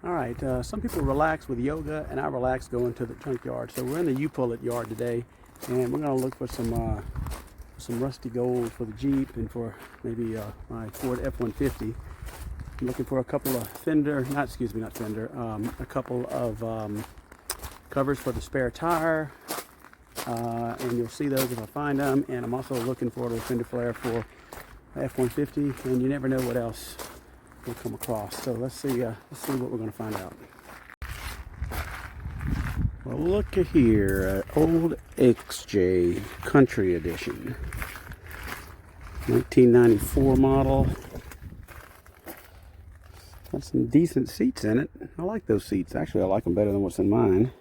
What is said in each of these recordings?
Alright, some people relax with yoga, and I relax going to the junkyard. So we're in the U Pull It yard today, and we're going to look for some rusty gold for the Jeep and for maybe my Ford F-150. I'm looking for a couple of a couple of covers for the spare tire, and you'll see those if I find them. And I'm also looking for a fender flare for F-150, and you never know what else we'll come across. So let's see what we're going to find out. Well, look at here, old XJ Country Edition, 1994 model. Got some decent seats in it. I like those seats. Actually, I like them better than what's in mine.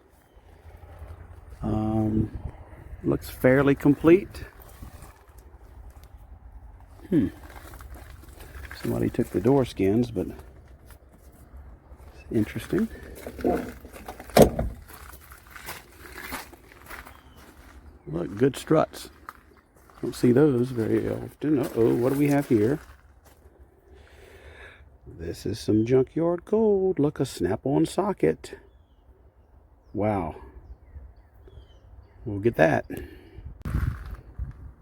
Looks fairly complete. Somebody took the door skins, but it's interesting. Look, good struts. Don't see those very often. Uh-oh, what do we have here? This is some junkyard gold. Look, a snap-on socket. Wow. We'll get that.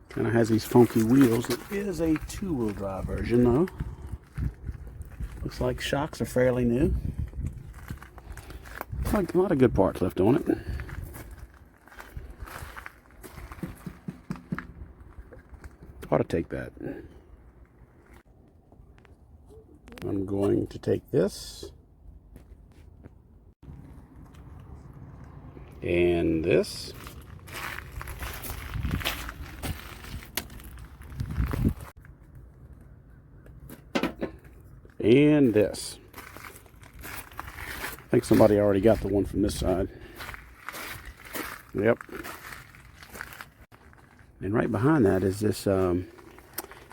Kind of has these funky wheels. It is a two-wheel drive version, though. Looks like shocks are fairly new. A lot of good parts left on it. Ought to take that. I'm going to take this. And this. And this. I think somebody already got the one from this side. Yep. And right behind that is this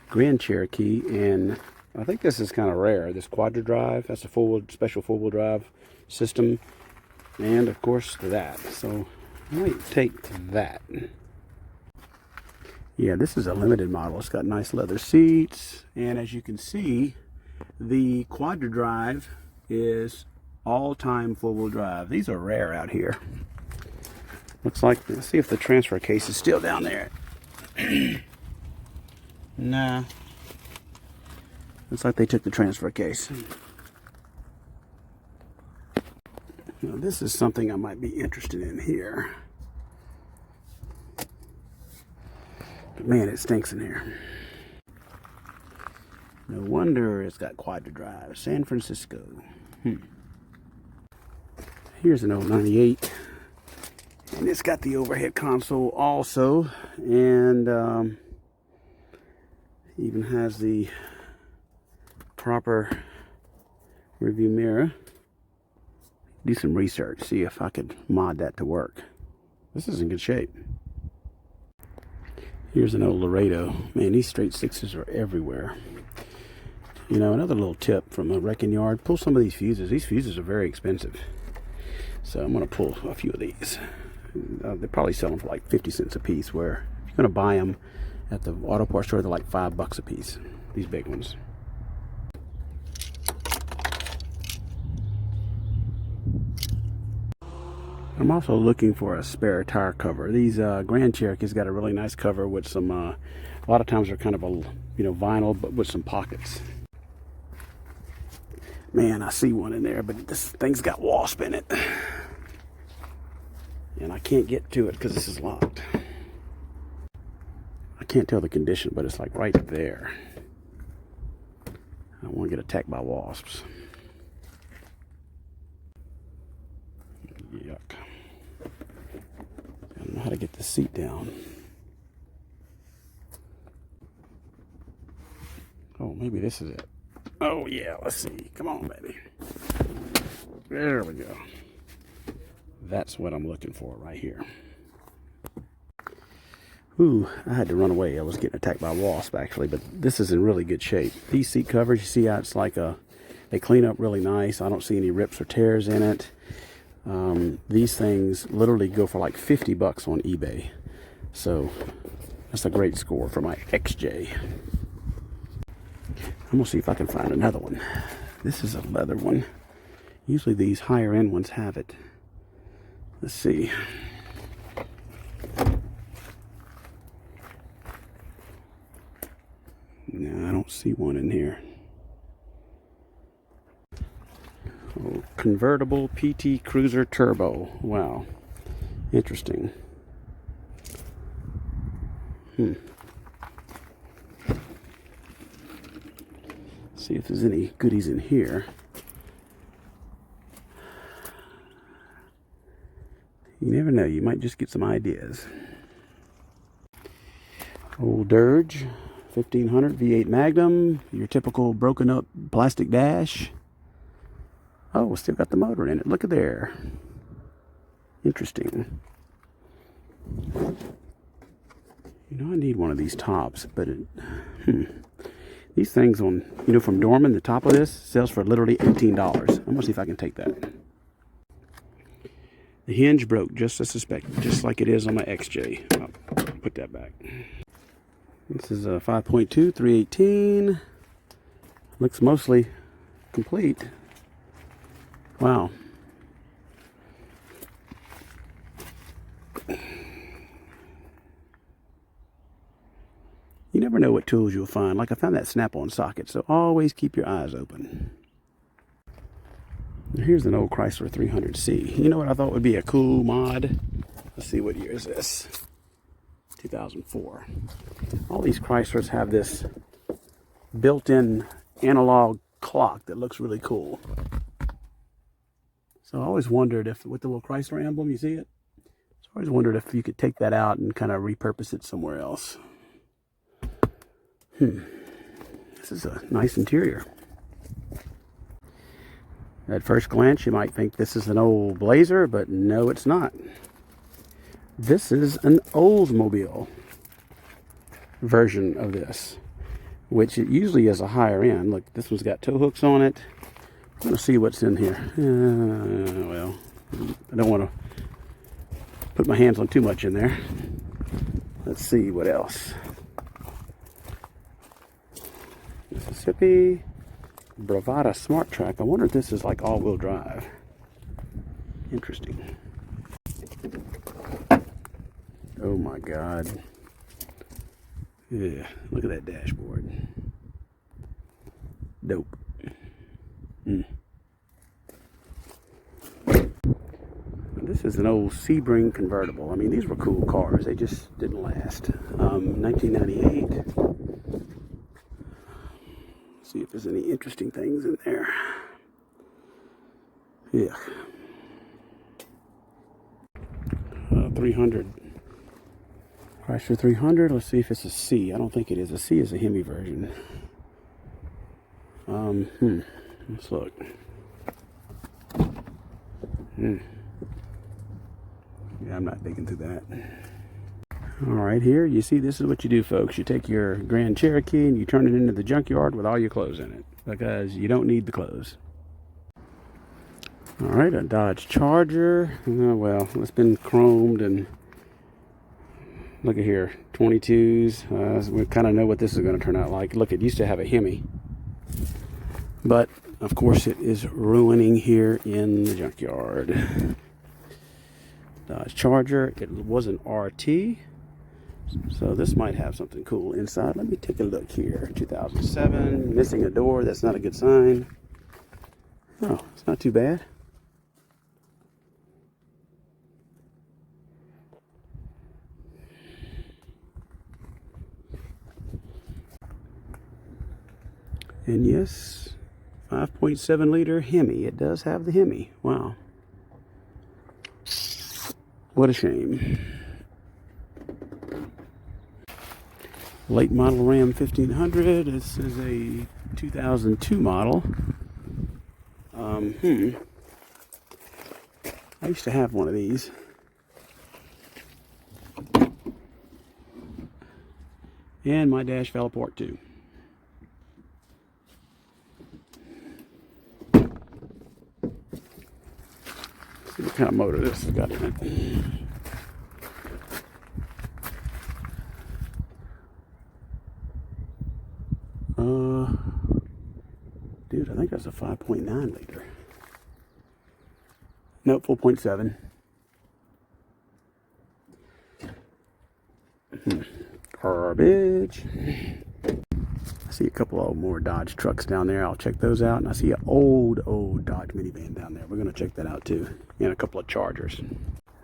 Grand Cherokee, and I think this is kind of rare. This Quadra Drive. That's a special four-wheel drive system, and of course that. So I might take that. Yeah, this is a limited model. It's got nice leather seats, and as you can see, the Quadra Drive is all-time four-wheel drive. These are rare out here. Looks like, let's see if the transfer case is still down there. Nah. Looks like they took the transfer case. Now, this is something I might be interested in here. But man, it stinks in here. No wonder it's got Quadra Drive. San Francisco. Here's an old 98. And it's got the overhead console also. And even has the proper rearview mirror. Do some research. See if I could mod that to work. This is in good shape. Here's an old Laredo. Man, these straight sixes are everywhere. You know, another little tip from a wrecking yard, pull some of these fuses. These fuses are very expensive. So I'm going to pull a few of these. They probably sell them for like 50 cents a piece, where if you're going to buy them at the auto parts store, they're like $5 a piece. These big ones. I'm also looking for a spare tire cover. These Grand Cherokee's got a really nice cover with some, a lot of times they're kind of a, vinyl, but with some pockets. Man, I see one in there, but this thing's got wasp in it. And I can't get to it because this is locked. I can't tell the condition, but it's like right there. I don't want to get attacked by wasps. Yuck. I don't know how to get the seat down. Oh, maybe this is it. Oh yeah, let's see. Come on, baby. There we go. That's what I'm looking for right here. Ooh, I had to run away. I was getting attacked by a wasp actually, but this is in really good shape. These seat covers, you see how it's like they clean up really nice. I don't see any rips or tears in it. These things literally go for like $50 on eBay. So that's a great score for my XJ. I'm gonna see if I can find another one. This is a leather one. Usually these higher end ones have it. Let's see. No, I don't see one in here. Oh, convertible PT Cruiser Turbo. Wow. Interesting. See if there's any goodies in here. You never know, you might just get some ideas. Old Dirge 1500 V8 Magnum, your typical broken up plastic dash. Oh, still got the motor in it. Look at there. Interesting. You know, I need one of these tops, but these things on, you know, from Dorman, the top of this sells for literally $18. I'm gonna see if I can take that. The hinge broke just as suspected, just like it is on my XJ. I'll put that back. This is a 5.2, 318. Looks mostly complete. Wow. You never know what tools you'll find. Like I found that snap-on socket, so always keep your eyes open. Here's an old Chrysler 300C. You know what I thought would be a cool mod? Let's see, what year is this? 2004. All these Chryslers have this built-in analog clock that looks really cool. So I always wondered if, with the little Chrysler emblem, you see it? So I always wondered if you could take that out and kind of repurpose it somewhere else. This is a nice interior. At first glance, you might think this is an old Blazer, but no, it's not. This is an Oldsmobile version of this, which it usually is a higher end. Look, this one's got tow hooks on it. I'm going to see what's in here. Well, I don't want to put my hands on too much in there. Let's see what else. Mississippi Bravada Smart Track. I wonder if this is like all-wheel drive. Interesting. Oh my God. Yeah, look at that dashboard. Dope. This is an old Sebring convertible. I mean, these were cool cars. They just didn't last. 1998. See if there's any interesting things in there. Yeah. 300. Chrysler 300. Let's see if it's a C. I don't think it is. A C is a Hemi version. Let's look. Yeah, I'm not digging through that. All right, here, you see, this is what you do, folks. You take your Grand Cherokee and you turn it into the junkyard with all your clothes in it, because you don't need the clothes. All right, a Dodge Charger. Well, it's been chromed, and look at here, 22s. We kind of know what this is going to turn out like. Look, it used to have a Hemi, but of course it is ruining here in the junkyard. Dodge Charger. It was an RT. So this might have something cool inside. Let me take a look here. 2007, missing a door. That's not a good sign. Oh, it's not too bad. And yes, 5.7 liter Hemi. It does have the Hemi. Wow. What a shame. Late model Ram 1500. This is a 2002 model. I used to have one of these. And my dash fell apart too. Let's see what kind of motor this has got in it. Dude, I think that's a 5.9 liter. Nope, 4.7. Garbage. I see a couple of more Dodge trucks down there. I'll check those out. And I see an old Dodge minivan down there. We're going to check that out too. And a couple of Chargers.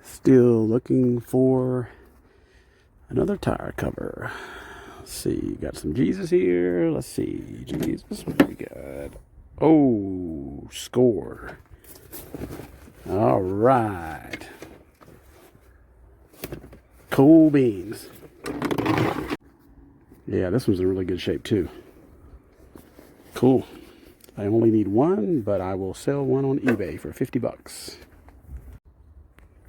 Still looking for another tire cover. Let's see. Got some Jesus here. Let's see. Jesus, what do we got? Oh, score. All right. Cool beans. Yeah, this one's in really good shape too. Cool. I only need one, but I will sell one on eBay for 50 bucks.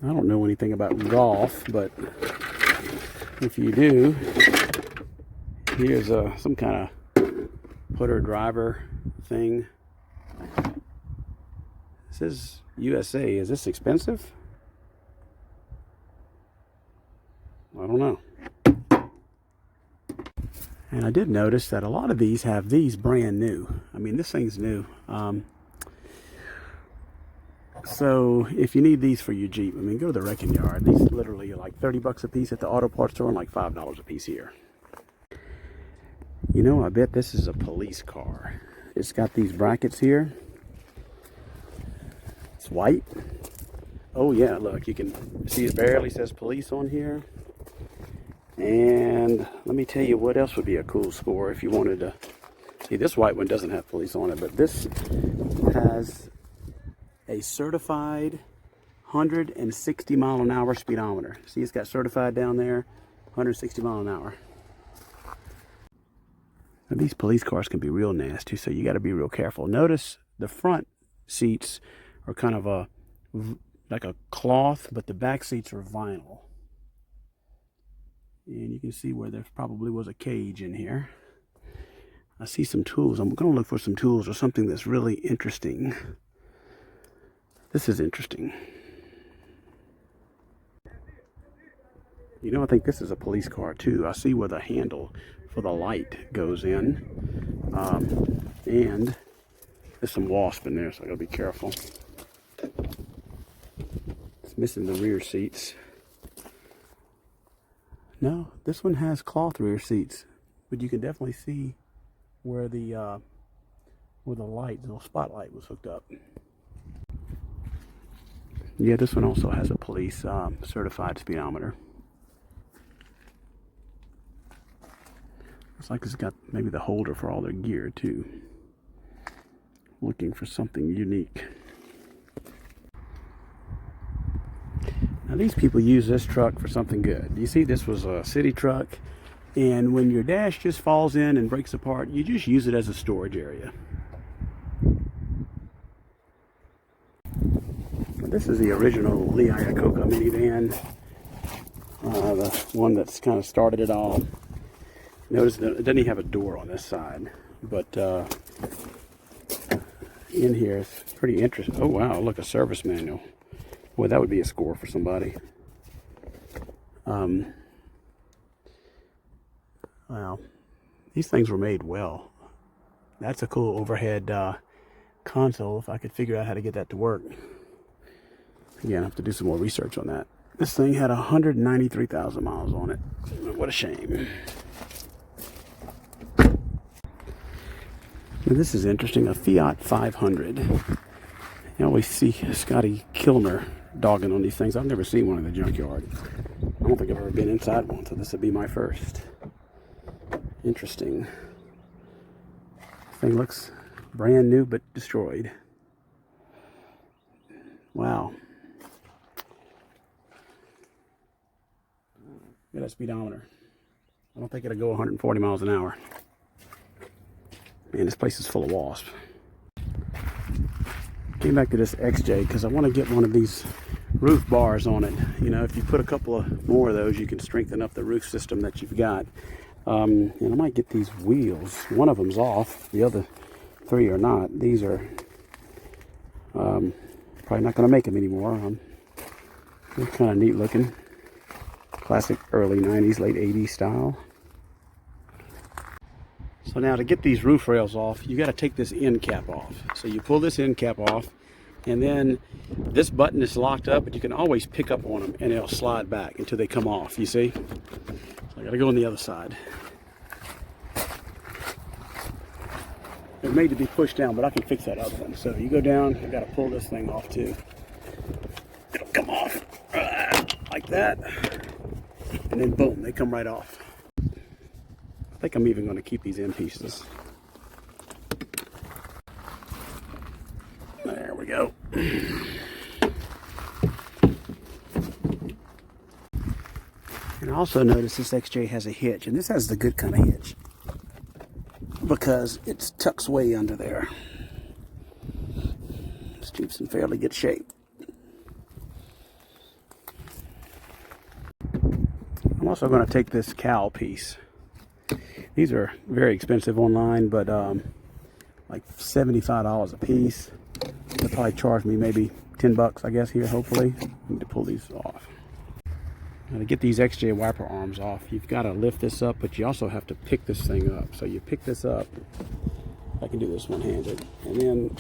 I don't know anything about golf, but if you do, here's some kind of putter driver thing. It says USA. Is this expensive? I don't know. And I did notice that a lot of these have these brand new. I mean, this thing's new. So if you need these for your Jeep, I mean, go to the wrecking yard. These literally are like 30 bucks a piece at the auto parts store and like $5 a piece here. You know, I bet this is a police car. It's got these brackets here. It's white. Oh yeah, look, you can see it barely says police on here. And let me tell you what else would be a cool score if you wanted to. See, this white one doesn't have police on it, but this has a certified 160 mile an hour speedometer. See, it's got certified down there, 160 mile an hour. Now, these police cars can be real nasty, so you got to be real careful. Notice the front seats are kind of like a cloth, but the back seats are vinyl. And you can see where there probably was a cage in here. I see some tools. I'm going to look for some tools or something that's really interesting. This is interesting. You know, I think this is a police car too. I see where the handle for the light goes in. And there's some wasp in there, so I gotta be careful. It's missing the rear seats. No, this one has cloth rear seats, but you can definitely see where the light, the little spotlight was hooked up. Yeah, this one also has a police certified speedometer. Looks like it's got maybe the holder for all their gear too. Looking for something unique. Now these people use this truck for something good. You see, this was a city truck, and when your dash just falls in and breaks apart, you just use it as a storage area. This is the original Iacocca Minivan, the one that's kind of started it all. Notice that it doesn't even have a door on this side, but in here it's pretty interesting. Oh wow, look, a service manual. Boy, that would be a score for somebody. Well, these things were made well. That's a cool overhead console, if I could figure out how to get that to work. Again, I have to do some more research on that. This thing had 193,000 miles on it. What a shame. Now, this is interesting, a Fiat 500. You always see Scotty Kilmer dogging on these things. I've never seen one in the junkyard. I don't think I've ever been inside one, so this would be my first. Interesting. This thing looks brand new but destroyed. Wow. Look at that speedometer. I don't think it'll go 140 miles an hour. Man, this place is full of wasps. Came back to this XJ because I want to get one of these roof bars on it. You know, if you put a couple of more of those, you can strengthen up the roof system that you've got. And I might get these wheels. One of them's off. The other three are not. These are probably not going to make them anymore. They're kind of neat looking. Classic early 90s, late 80s style. So now to get these roof rails off, you got to take this end cap off. So you pull this end cap off, And then this button is locked up, but you can always pick up on them and it'll slide back until they come off, you see? So I gotta go on the other side. They're made to be pushed down, but I can fix that other one. So you go down, I gotta pull this thing off too. It'll come off like that. And then boom, they come right off. I think I'm even gonna keep these in pieces. There we go. And I also noticed this XJ has a hitch, and this has the good kind of hitch because it tucks way under there. This Jeep's in fairly good shape. I'm also going to take this cowl piece. These are very expensive online, but like $75 a piece. They'll probably charge me maybe 10 bucks, I guess, here, hopefully. I need to pull these off. Now, to get these XJ wiper arms off, you've got to lift this up, but you also have to pick this thing up. So you pick this up. I can do this one-handed. And then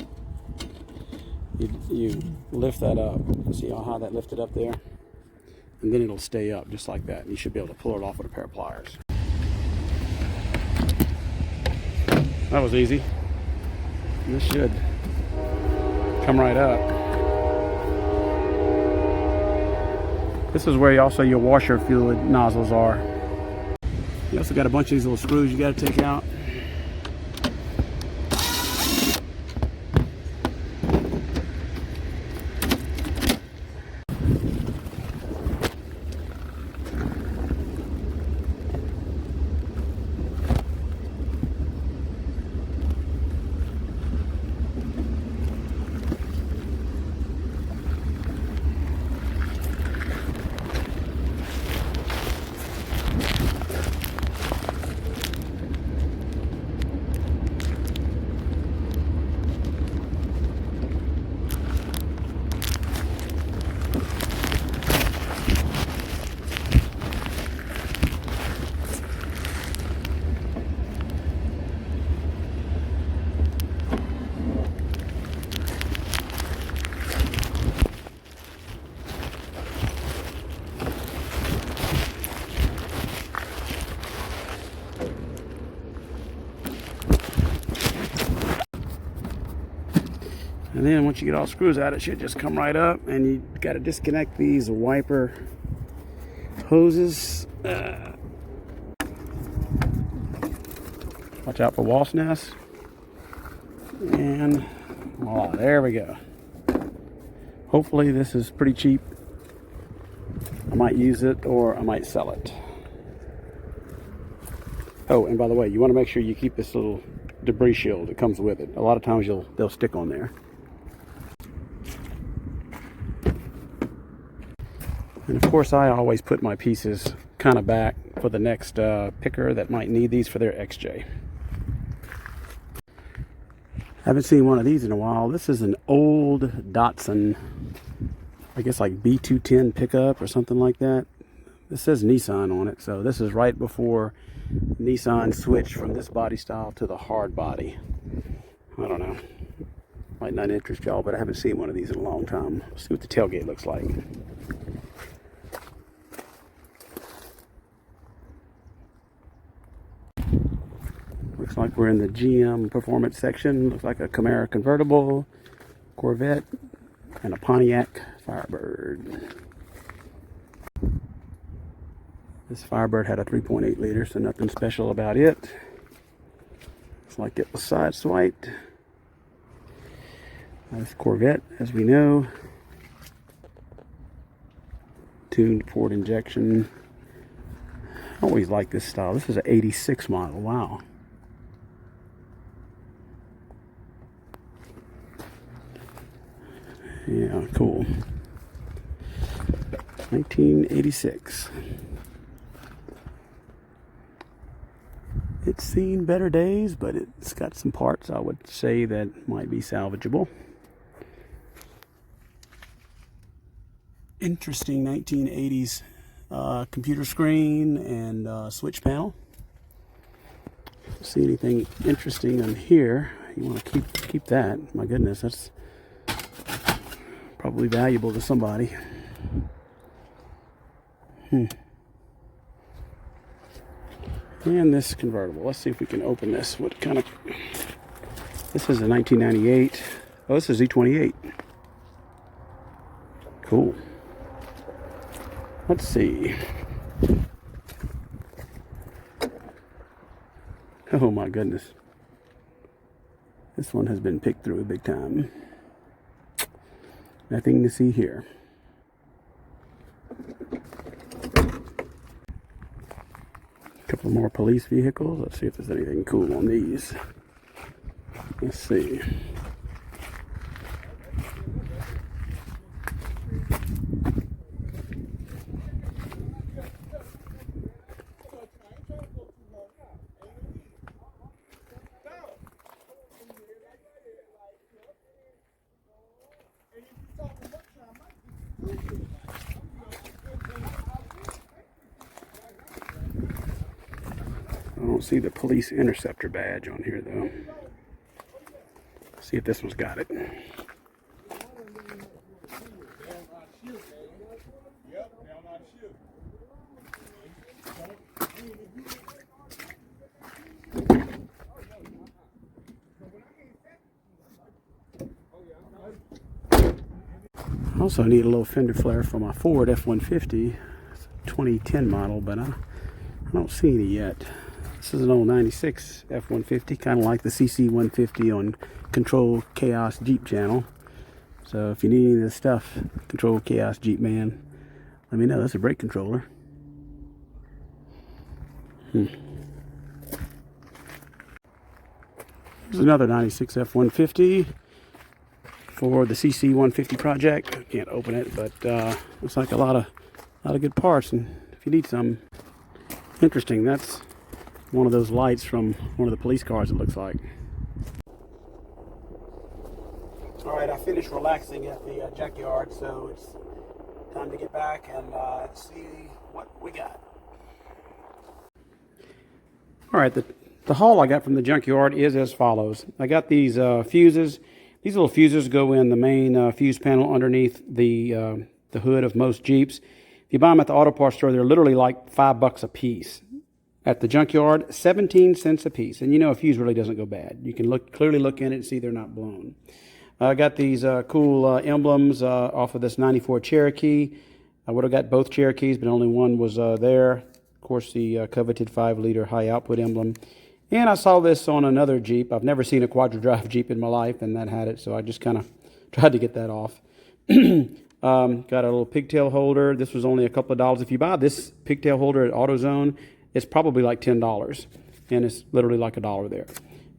you lift that up. See how that lifted up there? And then it'll stay up just like that. You should be able to pull it off with a pair of pliers. That was easy. This should come right up. This is where your washer fluid nozzles are. You also got a bunch of these little screws you got to take out. And then once you get all the screws out, it should just come right up, and you got to disconnect these wiper hoses. Watch out for wasp nests. And voila, there we go. Hopefully this is pretty cheap. I might use it or I might sell it. Oh, and by the way, you want to make sure you keep this little debris shield that comes with it. A lot of times they'll stick on there. And of course, I always put my pieces kind of back for the next picker that might need these for their XJ. Haven't seen one of these in a while. This is an old Datsun, I guess like B210 pickup or something like that. This says Nissan on it, so this is right before Nissan switched from this body style to the hard body. I don't know. Might not interest y'all, but I haven't seen one of these in a long time. Let's see what the tailgate looks like. Looks like we're in the GM performance section. Looks like a Camaro Convertible, Corvette, and a Pontiac Firebird. This Firebird had a 3.8 liter, so nothing special about it. Looks like it was sideswiped. This Corvette, as we know, tuned port injection. I always like this style. This is an 86 model. Wow. Yeah, cool. 1986. It's seen better days, but it's got some parts I would say that might be salvageable. Interesting 1980s computer screen and switch panel. See anything interesting on here? You want to keep that. My goodness, that's Probably valuable to somebody. And this convertible. Let's see if we can open this. What kind of... This is a 1998. Oh, this is E28. Cool. Let's see. Oh my goodness. This one has been picked through big time. Nothing to see here. A couple more police vehicles. Let's see if there's anything cool on these. Let's see. I don't see the police interceptor badge on here though. Let's see if this one's got it. I also need a little fender flare for my Ford F-150. It's a 2010 model, but I don't see any yet. This is an old 96 F-150, kind of like the CC-150 on Control Chaos Jeep channel. So if you need any of this stuff, Control Chaos Jeep man, let me know. That's a brake controller. Here's another 96 F-150 for the CC-150 project. I can't open it, but looks like a lot of good parts. And if you need some interesting, that's one of those lights from one of the police cars, it looks like. All right, I finished relaxing at the junkyard, so it's time to get back and see what we got. All right, the haul I got from the junkyard is as follows. I got these fuses. These little fuses go in the main fuse panel underneath the hood of most Jeeps. If you buy them at the auto parts store, they're literally like $5 a piece. At the junkyard, 17 cents a piece. And you know a fuse really doesn't go bad. You can clearly look in it and see they're not blown. I got these cool emblems off of this 94 Cherokee. I would have got both Cherokees, but only one was there. Of course, the coveted 5-liter high output emblem. And I saw this on another Jeep. I've never seen a quadra-drive Jeep in my life, and that had it, so I just kind of tried to get that off. Got a little pigtail holder. This was only a couple of dollars. If you buy this pigtail holder at AutoZone, it's probably like $10, and it's literally like $1 there.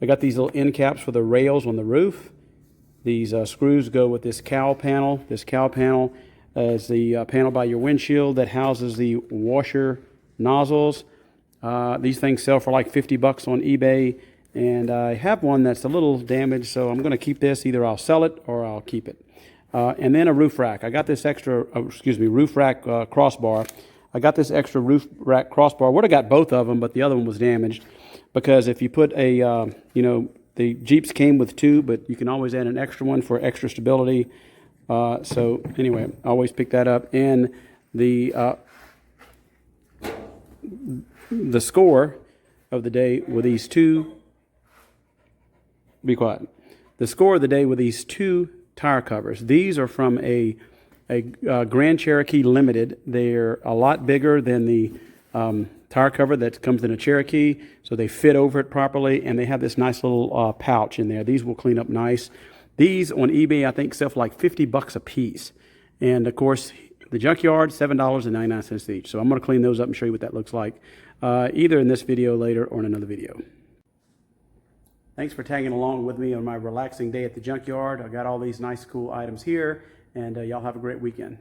I got these little end caps for the rails on the roof. These screws go with this cowl panel. This cowl panel is the panel by your windshield that houses the washer nozzles. These things sell for like $50 on eBay, and I have one that's a little damaged, so I'm going to keep this. Either I'll sell it or I'll keep it. And then a roof rack. I got this extra, roof rack crossbar. I got this extra roof rack crossbar. Would have got both of them, but the other one was damaged. Because if you put a, the Jeeps came with two, but you can always add an extra one for extra stability. So anyway, I always pick that up. And the score of the day with these two, be quiet. The score of the day with these two tire covers. These are from a Grand Cherokee Limited. They're a lot bigger than the tire cover that comes in a Cherokee, so they fit over it properly, and they have this nice little pouch in there. These will clean up nice. These on eBay, I think, sell for like $50 a piece. And of course, the junkyard, $7.99 each. So I'm going to clean those up and show you what that looks like, either in this video later or in another video. Thanks for tagging along with me on my relaxing day at the junkyard. I got all these nice, cool items here, and y'all have a great weekend.